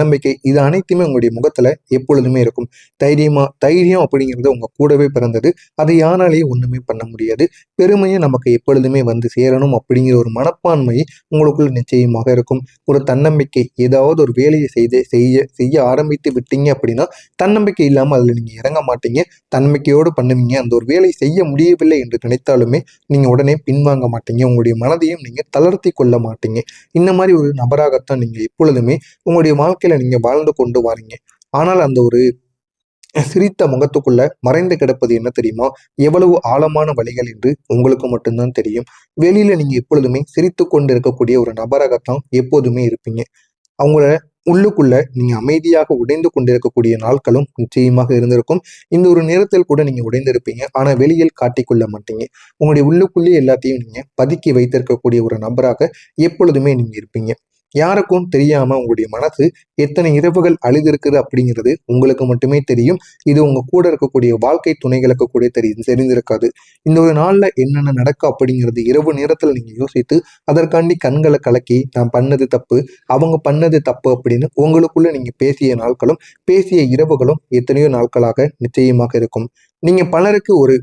தன்னம்பிக்கை, இது அனைத்துமே உங்களுடைய முகத்துல எப்பொழுதுமே இருக்கும். தைரியம் அப்படிங்கிறது உங்க கூடவே பிறந்தது. அதை யாராலேயும் ஒண்ணுமே பண்ண முடியாது. பெருமையும் நமக்கு எப்பொழுதுமே வந்து சேரணும் அப்படிங்கிற ஒரு மனப்பான்மை உங்களுக்குள்ள நிச்சயமாக இருக்கும். ஒரு தன்னம்பிக்கை, ஏதாவது ஒரு வேலையை செய்ய ஆரம்பித்து விட்டீங்க அப்படின்னா தன்னம்பிக்கை இல்லாம அதுல நீங்க இறங்க மாட்டீங்க. தன்னம்பிக்கையோடு பண்ணுவீங்க. அந்த ஒரு வேலை செய்ய முடியவில்லை என்று நினைத்தாலுமே நீங்க உடனே பின்வாங்க மாட்டீங்க. உங்களுடைய மனதையும் நீங்க தளர்த்தி கொள்ள மாட்டீங்க. இந்த மாதிரி ஒரு நபராகத்தான் நீங்க எப்பொழுதுமே உங்களுடைய வாழ்க்கையில நீங்க வாழ்ந்து கொண்டு வாரீங்க. ஆனால் அந்த ஒரு சிரித்த முகத்துக்குள்ள மறைந்து கிடப்பது என்ன தெரியுமா? எவ்வளவு ஆழமான வழிகள் என்று உங்களுக்கு மட்டும்தான் தெரியும். வெளியில நீங்க எப்பொழுதுமே சிரித்து கொண்டு இருக்கக்கூடிய ஒரு நபராகத்தான் எப்போதுமே இருப்பீங்க. அவங்கள உள்ளுக்குள்ள நீங்க அமைதியாக உடைந்து கொண்டிருக்கக்கூடிய நாட்களும் நிச்சயமாக இருந்திருக்கும். இந்த ஒரு நேரத்தில் கூட நீங்க உடைந்திருப்பீங்க. ஆனா வெளியில் காட்டிக்கொள்ள மாட்டீங்க. உங்களுடைய உள்ளுக்குள்ளே எல்லாத்தையும் நீங்க பதுக்கி வைத்திருக்கக்கூடிய ஒரு நபராக எப்பொழுதுமே நீங்க இருப்பீங்க. யாருக்கும் தெரியாம உங்களுடைய மனசு எத்தனை இரவுகள் அழுதிருக்குது அப்படிங்கிறது உங்களுக்கு மட்டுமே தெரியும். இது உங்க கூட இருக்கக்கூடிய வாழ்க்கை துணைகளுக்கு கூட தெரிந்திருக்காது. இந்த ஒரு நாள்ல என்னென்ன நடக்கும் அப்படிங்கிறது இரவு நேரத்துல நீங்க யோசித்து அதற்காண்டி கண்களை கலக்கி நான் பண்ணது தப்பு, அவங்க பண்ணது தப்பு அப்படின்னு உங்களுக்குள்ள நீங்க பேசிய நாட்களும் பேசிய இரவுகளும் எத்தனையோ நாட்களாக நிச்சயமாக இருக்கும். நீங்க பலருக்கு ஒரு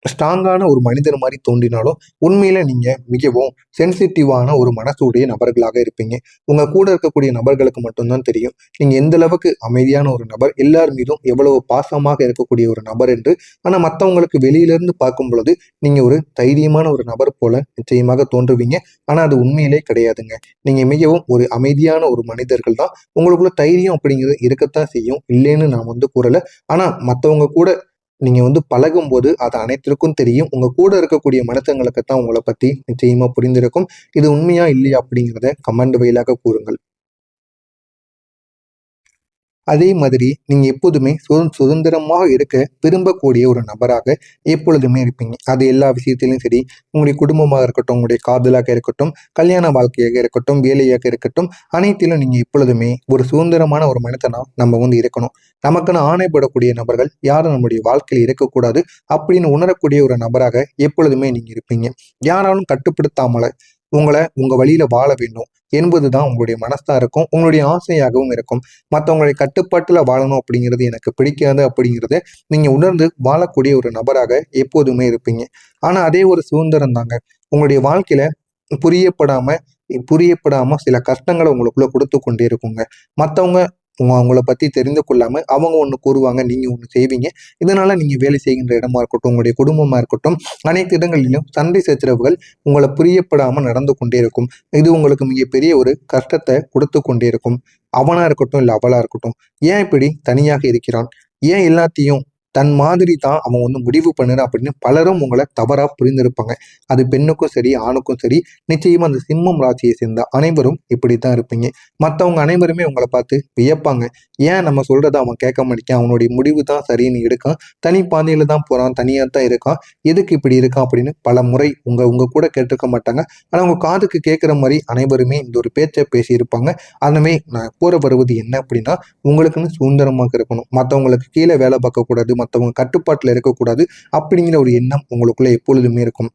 ஸ்ட்ராங்கான ஒரு மனிதர் மாதிரி தோன்றினாலும் உண்மையில நீங்க மிகவும் சென்சிட்டிவான ஒரு மனசுடைய நபர்களாக இருப்பீங்க. உங்க கூட இருக்கக்கூடிய நபர்களுக்கு மட்டும்தான் தெரியும் நீங்க எந்த அளவுக்கு அமைதியான ஒரு நபர், எல்லார் மீதும் எவ்வளவு பாசமாக இருக்கக்கூடிய ஒரு நபர் என்று. ஆனா மற்றவங்களுக்கு வெளியிலிருந்து பார்க்கும் பொழுது நீங்க ஒரு தைரியமான ஒரு நபர் போல நிச்சயமாக தோன்றுவீங்க. ஆனா அது உண்மையிலே கிடையாதுங்க. நீங்க மிகவும் ஒரு அமைதியான ஒரு மனிதர்கள் தான். உங்களுக்குள்ள தைரியம் அப்படிங்கிறது இருக்கத்தான் செய்யும், இல்லைன்னு நான் கூறல. ஆனா மற்றவங்க கூட நீங்க பழகும்போது அது அனைத்திற்கும் தெரியும். உங்க கூட இருக்கக்கூடிய மனுஷங்களுக்கு தான் உங்களை பத்தி நிச்சயமா புரிந்திருக்கும். இது உண்மையா இல்லையா அப்படிங்கிறத கமெண்ட் வாயிலாக கூறுங்கள். அதே மாதிரி நீங்க எப்போதுமே சுதந்திரமாக இருக்க விரும்பக்கூடிய ஒரு நபராக எப்பொழுதுமே இருப்பீங்க. அது எல்லா விஷயத்திலும் சரி, உங்களுடைய குடும்பமாக இருக்கட்டும், உங்களுடைய காதலாக இருக்கட்டும், கல்யாண வாழ்க்கையாக இருக்கட்டும், வேலையாக இருக்கட்டும், அனைத்திலும் நீங்க எப்பொழுதுமே ஒரு சுதந்திரமான ஒரு மனிதனா நம்ம இருக்கணும். நமக்குன்னு ஆணைப்படக்கூடிய நபர்கள் யாரும் நம்முடைய வாழ்க்கையில் இருக்கக்கூடாது அப்படின்னு உணரக்கூடிய ஒரு நபராக எப்பொழுதுமே நீங்க இருப்பீங்க. யாராலும் கட்டுப்படுத்தாமல உங்க வழியில வாழ வேண்டும் என்பதுதான் உங்களுடைய மனசா இருக்கும், உங்களுடைய ஆசையாகவும் இருக்கும். மற்றவங்களுடைய கட்டுப்பாட்டுல வாழணும் அப்படிங்கிறது எனக்கு பிடிக்காது அப்படிங்கிறத நீங்க உணர்ந்து வாழக்கூடிய ஒரு நபராக எப்போதுமே இருப்பீங்க. ஆனா அதே ஒரு சுதந்திரம் தாங்க உங்களுடைய வாழ்க்கையில புரியப்படாம புரியப்படாம சில கஷ்டங்களை உங்களுக்குள்ள கொடுத்து கொண்டே இருக்குங்க. மற்றவங்க அவங்கள பத்தி தெரிந்து கொள்ளாம அவங்க ஒண்ணு கூறுவாங்க, நீங்க ஒண்ணு செய்வீங்க. இதனால நீங்க வேலை செய்கின்ற இடமா இருக்கட்டும், உங்களுடைய குடும்பமா இருக்கட்டும், அனைத்து இடங்களிலும் சண்டை சச்சரவுகள் உங்களை புரியப்படாம நடந்து கொண்டே இருக்கும். இது உங்களுக்கு மிகப்பெரிய ஒரு கஷ்டத்தை கொடுத்து கொண்டே இருக்கும். அவனா இருக்கட்டும் இல்ல அவளா இருக்கட்டும், ஏன் இப்படி தனியாக இருக்கிறான், ஏன் எல்லாத்தையும் தன் மாதிரி தான் அவன் முடிவு பண்ணுறான் அப்படின்னு பலரும் உங்களை தவறா புரிந்திருப்பாங்க. அது பெண்ணுக்கும் சரி ஆணுக்கும் சரி. நிச்சயமா அந்த சிம்மம் ராசியை சேர்ந்த அனைவரும் இப்படித்தான் இருப்பீங்க. மற்றவங்க அனைவருமே உங்களை பார்த்து வியப்பாங்க. ஏன் நம்ம சொல்றதை அவன் கேட்க மாட்டேங்கான், அவனுடைய முடிவு தான் சரின்னு எடுக்கான், தனி பாதையில தான் போறான், தனியா தான் இருக்கான், எதுக்கு இப்படி இருக்கான் அப்படின்னு பல முறை உங்க கூட கேட்டிருக்க மாட்டாங்க. ஆனா உங்க காதுக்கு கேட்கிற மாதிரி அனைவருமே இந்த ஒரு பேச்சை பேசியிருப்பாங்க. அதுமே நான் கூற வருவது என்ன அப்படின்னா, உங்களுக்குன்னு சுதந்திரமாக இருக்கணும், மற்றவங்களுக்கு கீழே வேலை பார்க்கக்கூடாது, மற்றவங்க கட்டுப்பாட்டுல இருக்கக்கூடாது அப்படிங்கிற ஒரு எண்ணம் உங்களுக்குள்ள எப்பொழுதுமே இருக்கும்.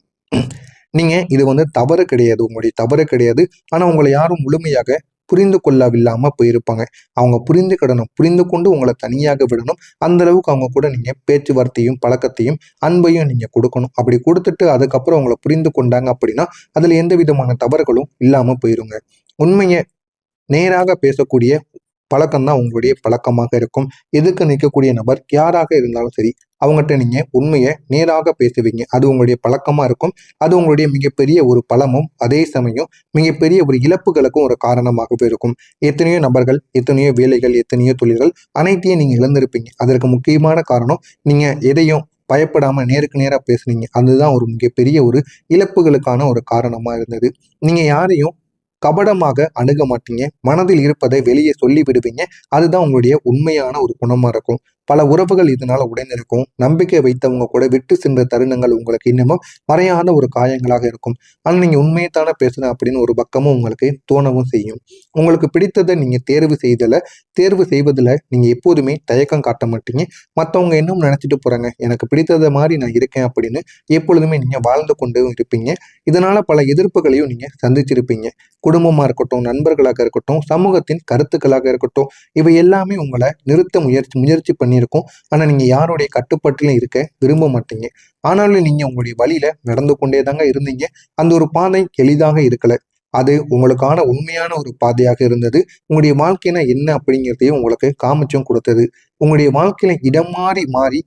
நீங்க இது தவறு கிடையாது, உங்களுடைய தவறு கிடையாது. ஆனா உங்களை யாரும் முழுமையாக புரிந்து கொள்ளவில்லாம போயிருப்பாங்க. அவங்க புரிந்துக்கிடணும், புரிந்து கொண்டு உங்களை தனியாக விடணும். அந்த அளவுக்கு அவங்க கூட நீங்க பேச்சுவார்த்தையும் பழக்கத்தையும் அன்பையும் நீங்க கொடுக்கணும். அப்படி கொடுத்துட்டு அதுக்கப்புறம் உங்களை புரிந்து கொண்டாங்க அப்படின்னா அதுல எந்த விதமான தவறுகளும் இல்லாம போயிருங்க. உண்மையை நேராக பேசக்கூடிய பழக்கம் தான் உங்களுடைய பழக்கமாக இருக்கும். எதுக்கு நிற்கக்கூடிய நபர் யாராக இருந்தாலும் சரி, அவங்ககிட்ட நீங்க உண்மையை நேராக பேசுவீங்க. அது உங்களுடைய பழக்கமா இருக்கும். அது உங்களுடைய மிகப்பெரிய ஒரு பலமும் அதே சமயம் மிகப்பெரிய ஒரு இழப்புகளுக்கும் ஒரு காரணமாகவே இருக்கும். எத்தனையோ நபர்கள், எத்தனையோ வேலைகள், எத்தனையோ தொழில்கள் அனைத்தையும் நீங்க இழந்திருப்பீங்க. அதற்கு முக்கியமான காரணம் நீங்க எதையும் பயப்படாம நேருக்கு நேரா பேசுனீங்க. அதுதான் ஒரு மிகப்பெரிய ஒரு இழப்புகளுக்கான ஒரு காரணமா இருந்தது. நீங்க யாரையும் கபடமாக அணுக மாட்டீங்க. மனதில் இருப்பதை வெளியே சொல்லி விடுவீங்க. அதுதான் உங்களுடைய உண்மையான ஒரு குணமா இருக்கும். பல உறவுகள் இதனால உடைந்திருக்கும். நம்பிக்கை வைத்தவங்க கூட விட்டு சென்ற தருணங்கள் உங்களுக்கு இன்னமும் மறையாத ஒரு காயங்களாக இருக்கும். ஆனா நீங்க உண்மையை தானே பேசுறேன் அப்படின்னு ஒரு பக்கமும் உங்களுக்கு தோணவும் செய்யும். உங்களுக்கு பிடித்ததை நீங்க தேர்வு செய்வதில் நீங்க எப்போதுமே தயக்கம் காட்ட மாட்டீங்க. மற்றவங்க இன்னும் நினைச்சிட்டு போறாங்க, எனக்கு பிடித்ததை மாதிரி நான் இருக்கேன் அப்படின்னு எப்பொழுதுமே நீங்க வாழ்ந்து கொண்டு இருப்பீங்க. இதனால பல எதிர்ப்புகளையும் நீங்க சந்திச்சிருப்பீங்க. குடும்பமா இருக்கட்டும், நண்பர்களாக இருக்கட்டும், சமூகத்தின் கருத்துக்களாக இருக்கட்டும், இவை எல்லாமே உங்களை நிறுத்த முயற்சி முயற்சி பண்ணியிருக்கும். ஆனா நீங்க யாருடைய கட்டுப்பாட்டிலும் இருக்க விரும்ப மாட்டீங்க. ஆனாலும் நீங்க உங்களுடைய வழியில நடந்து கொண்டே தாங்க இருந்தீங்க. அந்த ஒரு பாதை எளிதாக இருக்கல. அது உங்களுக்கான உண்மையான ஒரு பாதையாக இருந்தது. உங்களுடைய வாழ்க்கைனா என்ன அப்படிங்கிறதையும் உங்களுக்கு காமிச்சும் கொடுத்தது. உங்களுடைய வாழ்க்கையில இடம் மாறி மாறி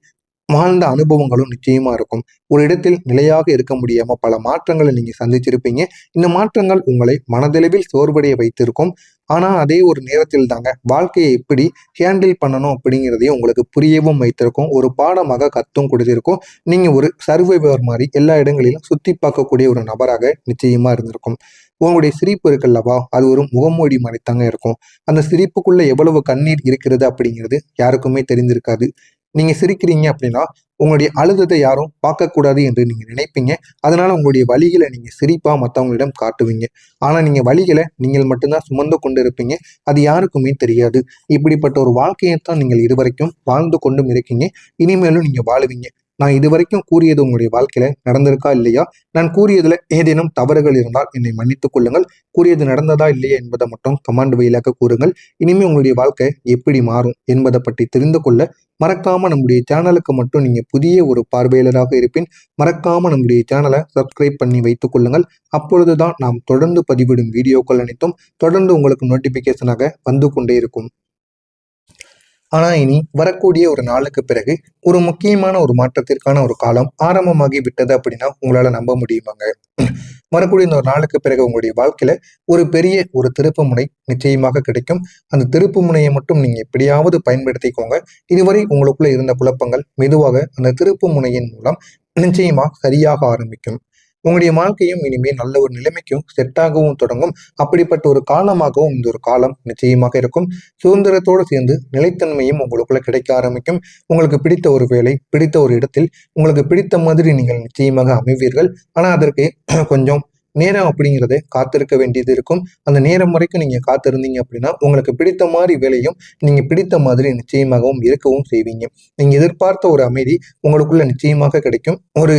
வாழ்ந்த அனுபவங்களும் நிச்சயமா இருக்கும். ஒரு இடத்தில் நிலையாக இருக்க முடியாம பல மாற்றங்களை நீங்க சந்திச்சிருப்பீங்க. இந்த மாற்றங்கள் உங்களை மனதளவில் சோர்வடைய வைத்திருக்கும். ஆனா அதே ஒரு நேரத்தில் தாங்க வாழ்க்கையை எப்படி ஹேண்டில் பண்ணணும் அப்படிங்கிறதையும் உங்களுக்கு புரியவும் வைத்திருக்கும். ஒரு பாடமாக கத்தும் கொடுத்திருக்கும். நீங்க ஒரு சர்வைவர் மாதிரி எல்லா இடங்களிலும் சுத்தி பார்க்கக்கூடிய ஒரு நபராக நிச்சயமா இருந்திருக்கும். உங்களுடைய சிரிப்பு இருக்குல்லவா, அது ஒரு முகமூடி மாதிரித்தாங்க இருக்கும். அந்த சிரிப்புக்குள்ள எவ்வளவு கண்ணீர் இருக்கிறது அப்படிங்கிறது யாருக்குமே தெரிந்திருக்காது. நீங்க சிரிக்கிறீங்க அப்படின்னா உங்களுடைய அழுதத்தை யாரும் பார்க்கக்கூடாது என்று நீங்க நினைப்பீங்க. அதனால உங்களுடைய வலிகளை நீங்க சிரிப்பா மற்றவங்களிடம் காட்டுவீங்க. ஆனா நீங்க வலிகளை நீங்கள் மட்டும்தான் சுமந்து கொண்டு இருப்பீங்க. அது யாருக்குமே தெரியாது. இப்படிப்பட்ட ஒரு வாழ்க்கையைத்தான் நீங்கள் இதுவரைக்கும் வாழ்ந்து கொண்டும் இருக்கீங்க. இனிமேலும் நீங்க வாழுவீங்க. நான் இதுவரைக்கும் கூறியது உங்களுடைய வாழ்க்கையில நடந்திருக்கா இல்லையா? நான் கூறியதுல ஏதேனும் தவறுகள் இருந்தால் என்னை மன்னித்துக் கொள்ளுங்கள். கூறியது நடந்ததா இல்லையா என்பதை மட்டும் கமெண்ட் வழியாக கூறுங்கள். இனிமே உங்களுடைய வாழ்க்கை எப்படி மாறும் என்பதை பற்றி தெரிந்து கொள்ள மறக்காம நம்முடைய சேனலுக்கு மட்டும் நீங்க புதிய ஒரு பார்வையாளராக இருப்பின் மறக்காம நம்முடைய சேனலை சப்ஸ்கிரைப் பண்ணி வைத்துக் கொள்ளுங்கள். அப்பொழுதுதான் நாம் தொடர்ந்து பதிவிடும் வீடியோக்கள் அனைத்தும் தொடர்ந்து உங்களுக்கு நோட்டிபிகேஷனாக வந்து கொண்டே இருக்கும். ஆனா இனி வரக்கூடிய ஒரு நாளுக்கு பிறகு ஒரு முக்கியமான ஒரு மாற்றத்திற்கான ஒரு காலம் ஆரம்பமாகி விட்டது அப்படின்னா உங்களால நம்ப முடியுமாங்க? வரக்கூடிய இந்த ஒரு நாளுக்கு பிறகு உங்களுடைய வாழ்க்கையில ஒரு பெரிய ஒரு திருப்பு முனை நிச்சயமாக கிடைக்கும். அந்த திருப்பு முனையை மட்டும் நீங்க எப்படியாவது பயன்படுத்திக்கோங்க. இதுவரை உங்களுக்குள்ள இருந்த குழப்பங்கள் மெதுவாக அந்த திருப்பு முனையின் மூலம் நிச்சயமா சரியாக ஆரம்பிக்கும். உங்களுடைய வாழ்க்கையும் இனிமேல் நல்ல ஒரு நிலைமைக்கும் செட் ஆகவும் தொடங்கும். அப்படிப்பட்ட ஒரு காலமாகவும் இந்த ஒரு காலம் நிச்சயமாக இருக்கும். சுதந்திரத்தோடு சேர்ந்து நிலைத்தன்மையும் உங்களுக்குள்ள கிடைக்க ஆரம்பிக்கும். உங்களுக்கு பிடித்த ஒரு வேலை, பிடித்த ஒரு இடத்தில் உங்களுக்கு பிடித்த மாதிரி நீங்கள் நிச்சயமாக அமைவீர்கள். ஆனா அதற்கு கொஞ்சம் நேரம் அப்படிங்கிறத காத்திருக்க வேண்டியது இருக்கும். அந்த நேரம் வரைக்கும் நீங்க காத்திருந்தீங்க அப்படின்னா உங்களுக்கு பிடித்த மாதிரி வேலையும் நீங்க பிடித்த மாதிரி நிச்சயமாகவும் இருக்கவும் செய்வீங்க. நீங்க எதிர்பார்த்த ஒரு அமைதி உங்களுக்குள்ள நிச்சயமாக கிடைக்கும். ஒரு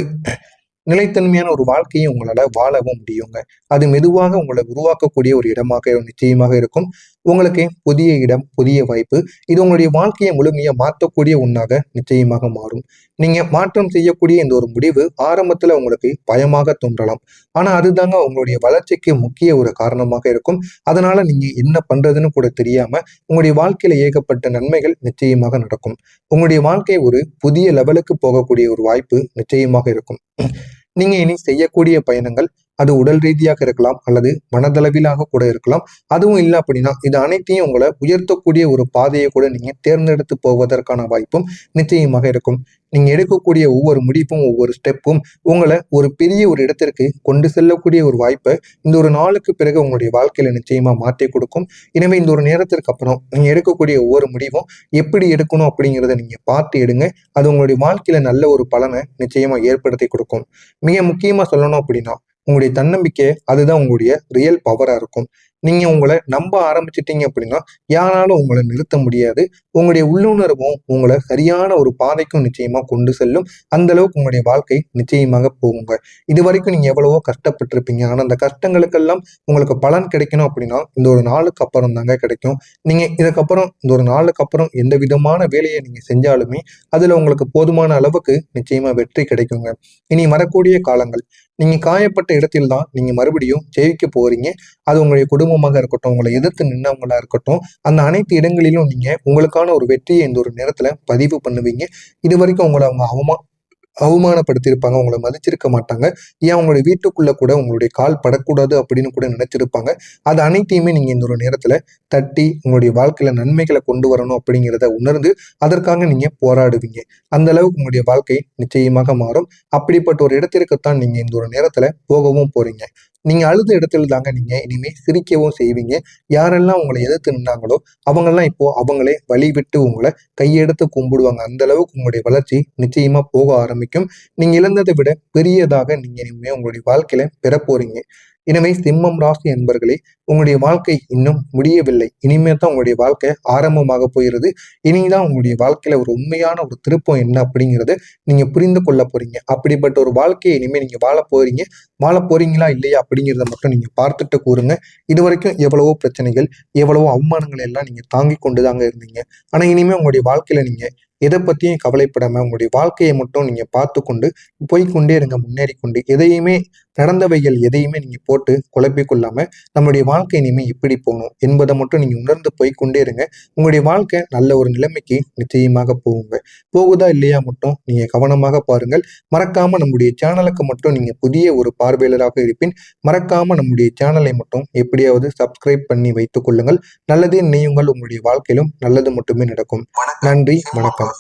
நிலைத்தன்மையான ஒரு வாழ்க்கையை உங்களால வாழவும் முடியுங்க. அது மெதுவாக உங்களை உருவாக்கக்கூடிய ஒரு இடமாக நிச்சயமாக இருக்கும். உங்களுக்கு புதிய இடம், புதிய வாய்ப்பு, இது உங்களுடைய வாழ்க்கையை முழுமையா மாற்றக்கூடிய ஒன்றாக நிச்சயமாக மாறும். நீங்க மாற்றம் செய்யக்கூடிய இந்த ஒரு முடிவு ஆரம்பத்துல உங்களுக்கு பயமாக தோன்றலாம். ஆனா அதுதாங்க உங்களுடைய வளர்ச்சிக்கு முக்கிய ஒரு காரணமாக இருக்கும். அதனால நீங்க என்ன பண்றதுன்னு கூட தெரியாம உங்களுடைய வாழ்க்கையில ஏகப்பட்ட நன்மைகள் நிச்சயமாக நடக்கும். உங்களுடைய வாழ்க்கை ஒரு புதிய லெவலுக்கு போகக்கூடிய ஒரு வாய்ப்பு நிச்சயமாக இருக்கும். நீங்க இனி செய்யக்கூடிய பயணங்கள் அது உடல் ரீதியாக இருக்கலாம் அல்லது மனதளவிலாக கூட இருக்கலாம். அதுவும் இல்லை அப்படின்னா இது அனைத்தையும் உங்களை உயர்த்தக்கூடிய ஒரு பாதையை கூட நீங்க தேர்ந்தெடுத்து போவதற்கான வாய்ப்பும் நிச்சயமாக இருக்கும். நீங்க எடுக்கக்கூடிய ஒவ்வொரு முடிவும் ஒவ்வொரு ஸ்டெப்பும் உங்களை ஒரு பெரிய ஒரு இடத்திற்கு கொண்டு செல்லக்கூடிய ஒரு வாய்ப்பை இந்த ஒரு நாளுக்கு பிறகு உங்களுடைய வாழ்க்கையில நிச்சயமா மாற்றி கொடுக்கும். எனவே இந்த ஒரு நேரத்திற்கு அப்புறம் நீங்க எடுக்கக்கூடிய ஒவ்வொரு முடிவும் எப்படி எடுக்கணும் அப்படிங்கிறத நீங்க பார்த்து எடுங்க. அது உங்களுடைய வாழ்க்கையில நல்ல ஒரு பலனை நிச்சயமா ஏற்படுத்தி கொடுக்கும். மிக முக்கியமா சொல்லணும் அப்படின்னா உங்களுடைய தன்னம்பிக்கை அதுதான் உங்களுடைய ரியல் பவரா இருக்கும். நீங்க உங்களை நம்ப ஆரம்பிச்சிட்டீங்க அப்படின்னா யாராலும் உங்களை நிறுத்த முடியாது. உங்களுடைய உள்ளுணர்வும் உங்களை சரியான ஒரு பாதைக்கும் நிச்சயமா கொண்டு செல்லும். அந்த அளவுக்கு உங்களுடைய வாழ்க்கை நிச்சயமாக போகுங்க. இது வரைக்கும் நீங்க எவ்வளவோ கஷ்டப்பட்டிருப்பீங்க. ஆனா அந்த கஷ்டங்களுக்கெல்லாம் உங்களுக்கு பலன் கிடைக்கணும் அப்படின்னா இந்த ஒரு நாளுக்கு அப்புறம் தாங்க கிடைக்கும். நீங்க இதுக்கப்புறம் இந்த ஒரு நாளுக்கு அப்புறம் எந்த விதமான வேலையை நீங்க செஞ்சாலுமே அதுல உங்களுக்கு போதுமான அளவுக்கு நிச்சயமா வெற்றி கிடைக்குங்க. இனி வரக்கூடிய காலங்கள் நீங்க காயப்பட்ட இடத்தில் தான் நீங்க மறுபடியும் ஜெயிக்க போறீங்க. அது உங்களுடைய குடும்பமாக இருக்கட்டும், உங்களை எதிர்த்து நின்னவங்களா இருக்கட்டும், அந்த அனைத்து இடங்களிலும் நீங்க உங்களுக்கான ஒரு வெற்றியை இந்த ஒரு நேரத்துல பதிவு பண்ணுவீங்க. இது வரைக்கும் உங்களை அவங்க அவமானப்படுத்தியிருப்பாங்க, உங்களை மதிச்சிருக்க மாட்டாங்க. ஏன் உங்களுடைய வீட்டுக்குள்ள கூட உங்களுடைய கால் படக்கூடாது அப்படின்னு கூட நினைச்சிருப்பாங்க. அது அனைத்தையுமே நீங்க இந்த ஒரு நேரத்துல தட்டி உங்களுடைய வாழ்க்கையில நன்மைகளை கொண்டு வரணும் அப்படிங்கிறத உணர்ந்து அதற்காக நீங்க போராடுவீங்க. அந்த அளவுக்கு உங்களுடைய வாழ்க்கை நிச்சயமாக மாறும். அப்படிப்பட்ட ஒரு இடத்திற்குத்தான் நீங்க இந்த ஒரு நேரத்துல போகவும் போறீங்க. நீங்க அழுத இடத்துல தாங்க நீங்க இனிமே சிரிக்கவும் செய்வீங்க. யாரெல்லாம் உங்களை எதிர்த்து நின்னாங்களோ அவங்கெல்லாம் இப்போ அவங்களே வழி விட்டு உங்களை கையெடுத்து கும்பிடுவாங்க. அந்த அளவுக்கு உங்களுடைய வளர்ச்சி நிச்சயமா போக ஆரம்பிக்கும். நீங்க இழந்ததை விட பெரியதாக நீங்க இனிமே உங்களுடைய வாழ்க்கையில பெற போறீங்க. எனவே சிம்மம் ராசி என்பர்களே, உங்களுடைய வாழ்க்கை இன்னும் முடியவில்லை. இனிமே தான் உங்களுடைய வாழ்க்கை ஆரம்பமாக போகிறது. இனிதான் உங்களுடைய வாழ்க்கையில ஒரு உண்மையான ஒரு திருப்பம் என்ன அப்படிங்கிறத நீங்க புரிந்து கொள்ள போறீங்க. அப்படிப்பட்ட ஒரு வாழ்க்கையை இனிமே நீங்க வாழ போறீங்க. வாழ போறீங்களா இல்லையா அப்படிங்கிறத மட்டும் நீங்க பார்த்துட்டு கூறுங்க. இதுவரைக்கும் எவ்வளவோ பிரச்சனைகள், எவ்வளவோ அவமானங்களை எல்லாம் நீங்க தாங்கிக் கொண்டுதாங்க இருந்தீங்க. ஆனா இனிமே உங்களுடைய வாழ்க்கையில நீங்க எதை பத்தியும் கவலைப்படாம உங்களுடைய வாழ்க்கையை மட்டும் நீங்க பார்த்து கொண்டு போய்க்கொண்டே இருங்க, முன்னேறி கொண்டு. எதையுமே நடந்தவைகள் எதையுமே நீங்க போட்டு குழப்பிக் கொள்ளாம நம்மளுடைய வாழ்க்கை இனிமே எப்படி போகணும் என்பதை மட்டும் நீங்க உணர்ந்து போய்க்கொண்டே இருங்க. உங்களுடைய வாழ்க்கை நல்ல ஒரு நிலைமைக்கு நிச்சயமாக போகுங்க. போகுதா இல்லையா மட்டும் நீங்க கவனமாக பாருங்கள். மறக்காம நம்முடைய சேனலுக்கு மட்டும் நீங்க புதிய ஒரு பார்வையாளராக இருப்பின் மறக்காம நம்முடைய சேனலை மட்டும் எப்படியாவது சப்ஸ்கிரைப் பண்ணி வைத்துக் கொள்ளுங்கள். நல்லதே நினையுங்கள். உங்களுடைய வாழ்க்கையிலும் நல்லது மட்டுமே நடக்கும். நன்றி, வணக்கம்.